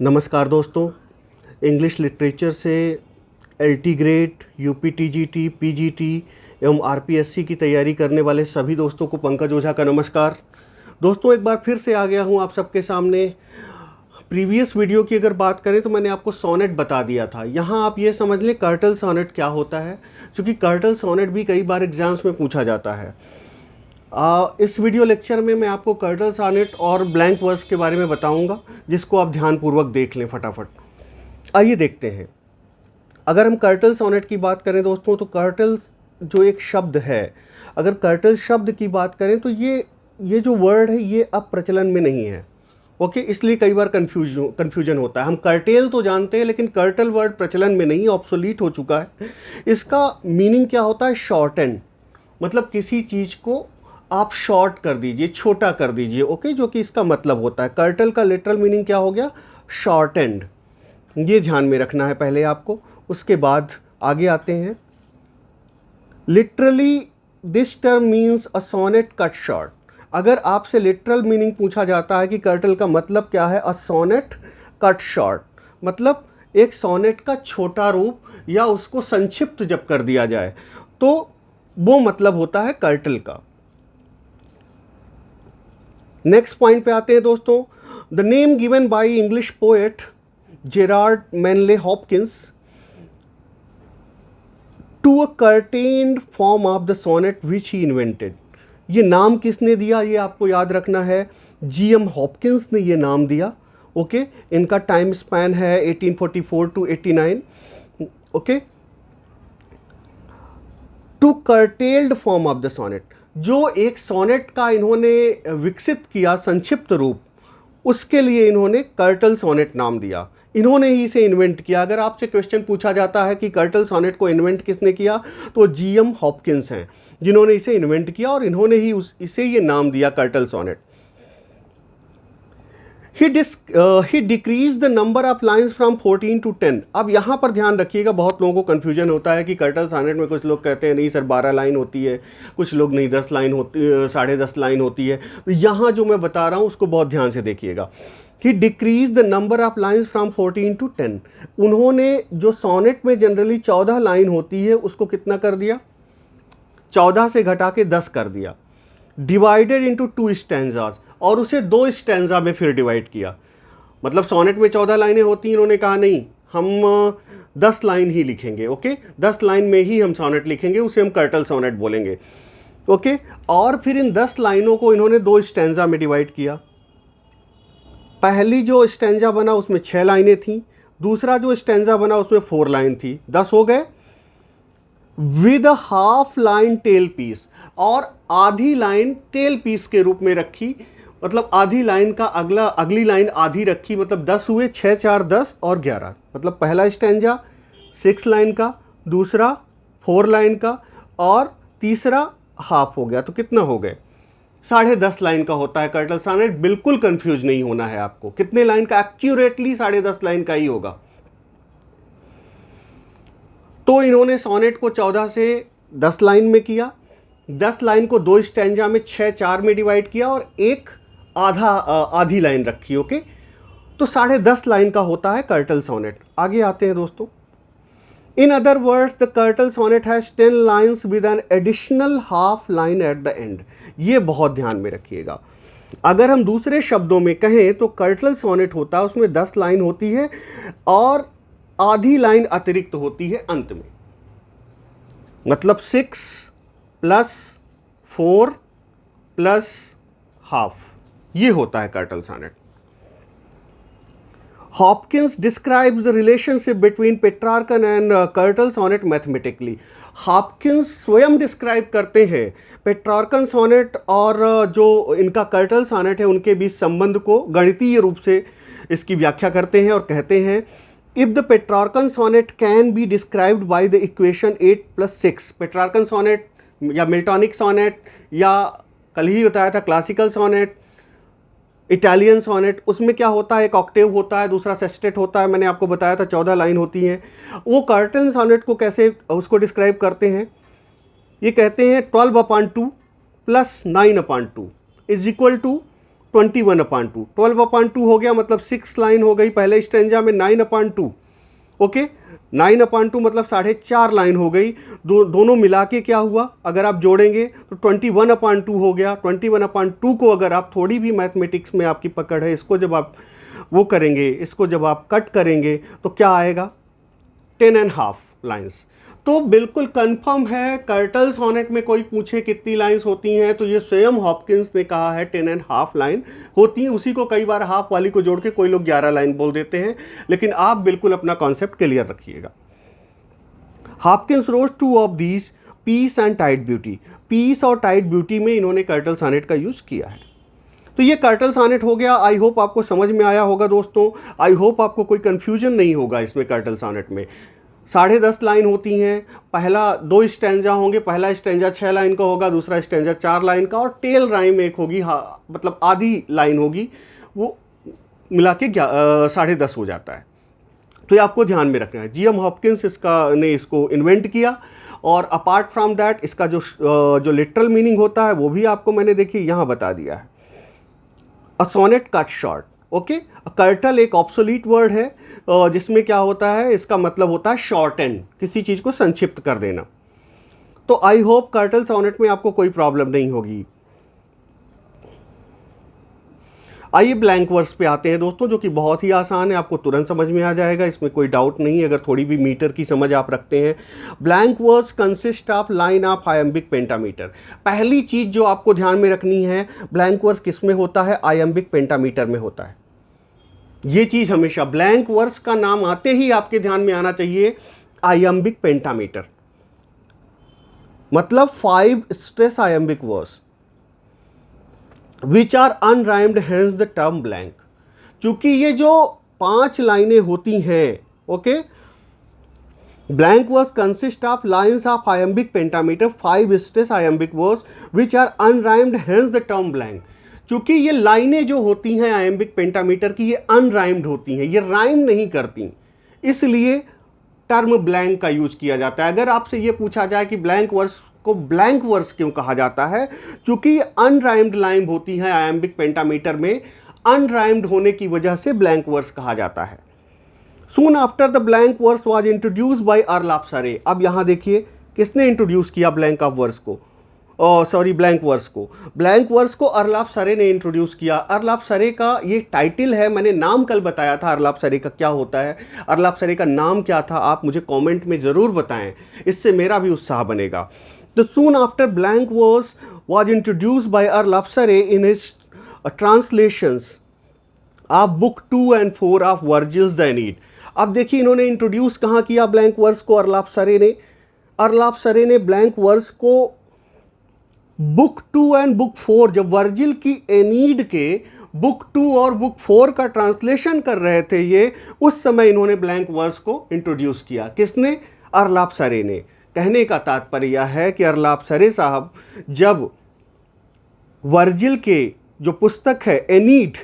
नमस्कार दोस्तों, English literature से LT grade, UP TGT, PGT एवं आरपीएससी की तैयारी करने वाले सभी दोस्तों को पंकज ओझा का नमस्कार। दोस्तों, एक बार फिर से आ गया हूं आप सबके सामने। प्रीवियस वीडियो की अगर बात करें तो मैंने आपको सोनेट बता दिया था। यहाँ आप ये समझ लें कर्टल सोनेट क्या होता है, क्योंकि कर्टल सोनेट भी कई बार एग्जाम्स में पूछा जाता है। इस वीडियो लेक्चर में मैं आपको कर्टल सोनेट और ब्लैंक वर्स के बारे में बताऊंगा, जिसको आप ध्यानपूर्वक देख लें फटाफट। आइए देखते हैं। अगर हम कर्टल सोनेट की बात करें दोस्तों, तो कर्टल जो एक शब्द है, अगर कर्टल शब्द की बात करें तो ये जो वर्ड है ये अब प्रचलन में नहीं है। ओके, इसलिए कई बार कन्फ्यूजन होता है। हम कर्टेल तो जानते हैं, लेकिन कर्टल वर्ड प्रचलन में नहीं, ऑब्सोलीट हो चुका है। इसका मीनिंग क्या होता है? शॉर्टन, मतलब किसी चीज़ को आप शॉर्ट कर दीजिए, छोटा कर दीजिए। ओके, जो कि इसका मतलब होता है। कर्टल का लिटरल मीनिंग क्या हो गया? शॉर्टेंड। ये ध्यान में रखना है पहले आपको, उसके बाद आगे आते हैं। Literally this term means a sonnet cut short. अगर आपसे लिटरल मीनिंग पूछा जाता है कि कर्टल का मतलब क्या है, अ सोनेट कट शॉर्ट, मतलब एक सोनेट का छोटा रूप या उसको संक्षिप्त जब कर दिया जाए तो वो मतलब होता है कर्टल का। नेक्स्ट पॉइंट पे आते हैं दोस्तों। The name given by English poet Gerard Manley Hopkins to a curtained form of the sonnet which he invented. ये नाम किसने दिया, ये आपको याद रखना है। जीएम हॉपकिंस ने ये नाम दिया। ओके, इनका टाइम स्पैन है 1844 to 89। Okay, to curtailed form of the sonnet, जो एक सोनेट का इन्होंने विकसित किया संक्षिप्त रूप, उसके लिए इन्होंने कर्टल सोनेट नाम दिया। इन्होंने ही इसे इन्वेंट किया। अगर आपसे क्वेश्चन पूछा जाता है कि कर्टल सोनेट को इन्वेंट किसने किया, तो जीएम हॉपकिंस हैं जिन्होंने इसे इन्वेंट किया, और इन्होंने ही इसे ये नाम दिया curtal sonnet. He decrease the number of lines from 14 to 10। अब यहाँ पर ध्यान रखिएगा, बहुत लोगों को कन्फ्यूजन होता है कि कर्टल सोनेट में कुछ लोग कहते हैं नहीं सर 12 लाइन होती है, कुछ लोग नहीं 10 लाइन होती, 10.5 लाइन होती है। तो यहाँ जो मैं बता रहा हूँ उसको बहुत ध्यान से देखिएगा। He decrease the number of lines from 14 to 10। उन्होंने जो सोनेट में जनरली 14 लाइन होती है उसको कितना कर दिया? 14 से घटा के 10 कर दिया। डिवाइडेड इंटू 2 स्टैंजाज, और उसे 2 स्टैंजा में फिर डिवाइड किया। मतलब सोनेट में 14 लाइनें होती हैं, इन्होंने कहा नहीं हम 10 लाइन ही लिखेंगे। ओके, 10 लाइन में ही हम सोनेट लिखेंगे, उसे हम कर्टल सोनेट बोलेंगे। ओके, और फिर इन 10 लाइनों को इन्होंने 2 स्टैंजा में डिवाइड किया। पहली जो स्टैंजा बना उसमें 6 लाइनें थी, दूसरा जो स्टैंजा बना उसमें 4 लाइन थी, 10 हो गए। With half line tail piece, और आधी लाइन टेल पीस के रूप में रखी, मतलब आधी लाइन का अगली लाइन आधी रखी, मतलब 10 हुए, 6 4 10 और 11। मतलब पहला स्टैंजा 6 लाइन का, दूसरा 4 लाइन का, और तीसरा हाफ हो गया, तो कितना हो गए? 10.5 लाइन का होता है कर्टल सोनेट। बिल्कुल कंफ्यूज नहीं होना है आपको, कितने लाइन का? एक्यूरेटली 10.5 लाइन का ही होगा। तो इन्होंने सोनेट को 14 से 10 लाइन में किया, 10 लाइन को 2 स्टैंजा में 6 4 में डिवाइड किया, और एक आधी लाइन रखी। ओके, तो 10.5 लाइन का होता है कर्टल सोनेट। आगे आते हैं दोस्तों। In other words the curtal sonnet has 10 lines with an additional half line at the end. ये बहुत ध्यान में रखिएगा। अगर हम दूसरे शब्दों में कहें तो कर्टल सोनेट होता है, उसमें 10 लाइन होती है और आधी लाइन अतिरिक्त होती है अंत में। मतलब 6 + 4 + हाफ, ये होता है curtal sonnet. Hopkins describes the relationship between Petrarchan and curtal sonnet mathematically. Hopkins स्वयं डिस्क्राइब करते हैं पेट्रार्कन सोनेट और जो इनका कर्टल सोनेट है उनके बीच संबंध को गणितीय रूप से इसकी व्याख्या करते हैं, और कहते हैं if the Petrarchan sonnet can be described by the equation 8 + 6। Petrarchan sonnet या मिल्टॉनिक सोनेट, या कल ही बताया था क्लासिकल सोनेट, इटालियन सोनेट, उसमें क्या होता है? एक ऑक्टेव होता है, दूसरा सेस्टेट होता है। मैंने आपको बताया था 14 लाइन होती हैं। वो कर्टल सोनेट को कैसे उसको डिस्क्राइब करते हैं? ये कहते हैं 12/2 + 9/2 = 21/2, 12/2 हो गया मतलब 6 लाइन हो गई पहले स्टेंजा में, 9/2, ओके 9/2 मतलब 4.5 लाइन हो गई। दोनों मिला के क्या हुआ, अगर आप जोड़ेंगे तो 21/2 हो गया। 21/2 को अगर आप थोड़ी भी मैथमेटिक्स में आपकी पकड़ है, इसको जब आप वो करेंगे, इसको जब आप कट करेंगे तो क्या आएगा, 10.5 लाइन्स। तो बिल्कुल कंफर्म है, कर्टल सोनेट में कोई पूछे कितनी लाइंस होती हैं तो ये स्वयं हॉपकिंस ने कहा है 10.5 लाइन होती हैं। उसी को कई बार हाफ वाली को जोड़ के कोई लोग 11 लाइन बोल देते हैं, लेकिन आप बिल्कुल अपना कॉन्सेप्ट क्लियर रखिएगा। Hopkins wrote two of these, peace and tight beauty. Peace और टाइट ब्यूटी में इन्होंने कर्टल सोनेट का यूज किया है। तो ये कर्टल सोनेट हो गया। आई होप आपको समझ में आया होगा दोस्तों। आई होप आपको कोई कंफ्यूजन नहीं होगा इसमें। कर्टल सोनेट में 10.5 लाइन होती हैं। पहला 2 स्टैंजा होंगे, पहला स्टैंजा 6 लाइन का होगा, दूसरा स्टैंजा 4 लाइन का, और टेल राइम एक होगी, मतलब आधी लाइन होगी, वो मिला के 10.5 हो जाता है। तो ये आपको ध्यान में रखना है। जीएम हॉपकिंस ने इसको इन्वेंट किया। और अपार्ट फ्रॉम दैट इसका जो लिटरल मीनिंग होता है वो भी आपको मैंने देखिए यहाँ बता दिया है। A sonnet cut short, okay. Curtal एक ऑब्सोलीट वर्ड है जिसमें क्या होता है, इसका मतलब होता है शॉर्टन, किसी चीज़ को संक्षिप्त कर देना। तो आई होप कर्टल सोनेट में आपको कोई प्रॉब्लम नहीं होगी। आइए ब्लैंक वर्स पे आते हैं दोस्तों, जो कि बहुत ही आसान है, आपको तुरंत समझ में आ जाएगा, इसमें कोई डाउट नहीं है अगर थोड़ी भी मीटर की समझ आप रखते हैं। Blank verse consist of line of iambic pentameter. पहली चीज़ जो आपको ध्यान में रखनी है, ब्लैंक वर्स किस में होता है, आयम्बिक पेंटामीटर में होता है। ये चीज़ हमेशा ब्लैंक वर्स का नाम आते ही आपके ध्यान में आना चाहिए, आयम्बिक पेंटामीटर मतलब 5 stress iambic verse which are unrhymed, hence the term blank. क्योंकि ये जो 5 लाइनें होती हैं, okay, blank verse consist of lines of iambic pentameter 5 stress iambic verse which are unrhymed, hence the term blank. क्योंकि ये लाइनें जो होती हैं आयम्बिक पेंटामीटर की, ये अनराइम्ड होती हैं, ये राइम नहीं करती, इसलिए टर्म ब्लैंक का यूज किया जाता है। अगर आपसे ये पूछा जाए कि ब्लैंक वर्स को ब्लैंक वर्स क्यों कहा जाता है, क्योंकि अनराइम्ड लाइन होती है आयम्बिक पेंटामीटर में, अनराइम्ड होने की वजह से ब्लैंक वर्स कहा जाता है। Soon after the blank verse was introduce by Earl of Surrey. अब यहां देखिए किसने इंट्रोड्यूस किया ब्लैंक ऑफ वर्स को, ब्लैंक वर्स को। ब्लैंक वर्स को अर्लाप सरे ने इंट्रोड्यूस किया। अर्लाप सरे का ये टाइटल है, मैंने नाम कल बताया था अर्लाप सरे का क्या होता है। अर्लाप सरे का नाम क्या था आप मुझे कमेंट में ज़रूर बताएं, इससे मेरा भी उत्साह बनेगा। तो soon after blank verse was introduce by Earl of Surrey in his translations of book 2 and 4 of Virgil's the Aeneid. अब देखिए इन्होंने इंट्रोड्यूस कहाँ किया ब्लैंक वर्स को, अर्लाप सरे ने। अर्लाप सरे ने ब्लैंक वर्स को बुक 2 and बुक 4, जब वर्जिल की एनीड के बुक 2 और बुक 4 का ट्रांसलेशन कर रहे थे ये, उस समय इन्होंने ब्लैंक वर्स को इंट्रोड्यूस किया। किसने, अर्लाप सरे ने। कहने का तात्पर्य यह है कि अर्लाप सरे साहब जब वर्जिल के जो पुस्तक है एनीड,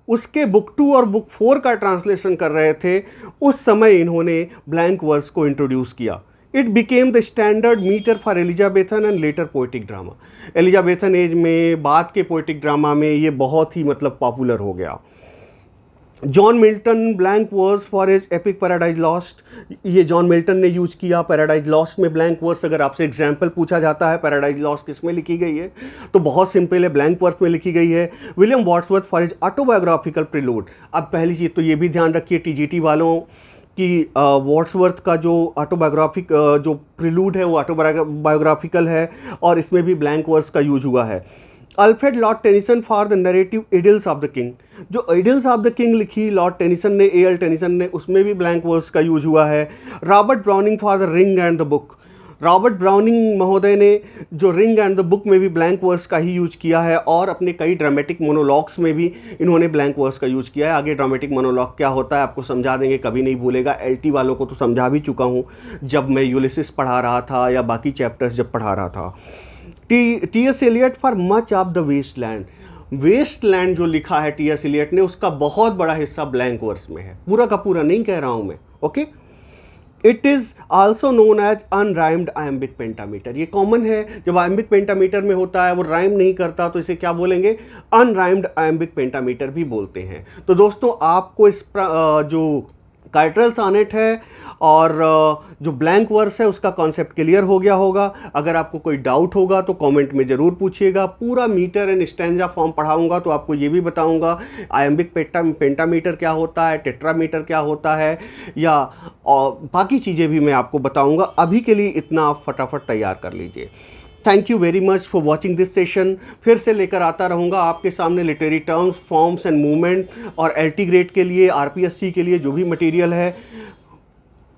उसके बुक 2 और बुक 4 का ट्रांसलेशन कर रहे थे, उस समय इन्होंने ब्लैंक वर्स को इंट्रोड्यूस किया। It became the standard metre for Elizabethan and later poetic drama. Elizabethan age में, बाद के पोइटिक ड्रामा में ये बहुत ही मतलब पॉपुलर हो गया। John Milton blank verse for his epic Paradise Lost, ये जॉन मिल्टन ने यूज किया पैराडाइज लॉस्ट में ब्लैंक वर्स। अगर आपसे एग्जाम्पल पूछा जाता है पैराडाइज लॉस्ट किस में लिखी गई है, तो बहुत सिंपल है, ब्लैंक वर्स में लिखी गई है। William Wordsworth for his autobiographical prelude. अब पहली चीज़ तो ये भी ध्यान रखिए टीजीटी वालों कि वर्ड्सवर्थ का जो ऑटोबायोग्राफिक जो प्रीलूड है वो ऑटोबायोग्राफिकल है, और इसमें भी ब्लैंक वर्स का यूज हुआ है। Alfred Lord Tennyson for the narrative idylls of the king, जो इडिल्स ऑफ द किंग लिखी लॉर्ड टेनिसन ने, एएल टेनिसन ने, उसमें भी ब्लैंक वर्स का यूज हुआ है। Robert Browning for the ring and the book, Robert Browning महोदय ने जो रिंग एंड द बुक में भी ब्लैंक वर्स का ही यूज किया है, और अपने कई ड्रामेटिक मोनोलॉग्स में भी इन्होंने ब्लैंक वर्स का यूज किया है। आगे ड्रामेटिक मोनोलॉग क्या होता है आपको समझा देंगे, कभी नहीं भूलेगा। एलटी वालों को तो समझा भी चुका हूँ जब मैं यूलिसिस पढ़ा रहा था या बाकी चैप्टर्स जब पढ़ा रहा था। T S. Eliot for much of the Waste Land, Waste Land जो लिखा है टी.एस. एलियट ने, उसका बहुत बड़ा हिस्सा ब्लैंक वर्स में है, पूरा का पूरा नहीं कह रहा हूँ मैं, okay. It is also known as unrhymed iambic pentameter. ये कॉमन है, जब आयम्बिक पेंटामीटर में होता है वो राइम नहीं करता तो इसे क्या बोलेंगे, अनराइम्ड आयम्बिक पेंटामीटर भी बोलते हैं। तो दोस्तों आपको इस जो कार्टरल सॉनेट है और जो ब्लैंक वर्स है उसका कॉन्सेप्ट क्लियर हो गया होगा। अगर आपको कोई डाउट होगा तो कमेंट में ज़रूर पूछिएगा। पूरा मीटर एंड स्टैंजा फॉर्म पढ़ाऊंगा तो आपको ये भी बताऊंगा आयम्बिक पेंटामीटर क्या होता है, टेट्रामीटर क्या होता है, या और बाकी चीज़ें भी मैं आपको बताऊंगा। अभी के लिए इतना आप फटाफट तैयार कर लीजिए। Thank you very much for watching this session. फिर से लेकर आता रहूँगा आपके सामने literary terms, forms and movement, और एलटी ग्रेड के लिए, आरपीएससी के लिए जो भी मटेरियल है।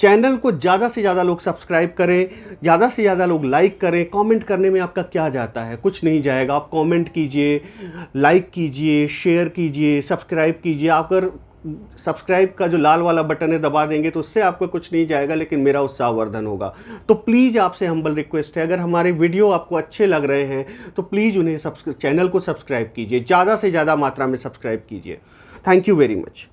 चैनल को ज़्यादा से ज़्यादा लोग सब्सक्राइब करें, ज़्यादा से ज़्यादा लोग लाइक करें। कमेंट करने में आपका क्या जाता है, कुछ नहीं जाएगा। आप कमेंट कीजिए, लाइक कीजिए, शेयर कीजिए, सब्सक्राइब कीजिए। आप अगर सब्सक्राइब का जो लाल वाला बटन है दबा देंगे तो उससे आपको कुछ नहीं जाएगा, लेकिन मेरा उत्साहवर्धन होगा। तो प्लीज़ आपसे हम्बल रिक्वेस्ट है, अगर हमारे वीडियो आपको अच्छे लग रहे हैं तो प्लीज़ उन्हें चैनल को सब्सक्राइब कीजिए, ज़्यादा से ज़्यादा मात्रा में सब्सक्राइब कीजिए। Thank you very much.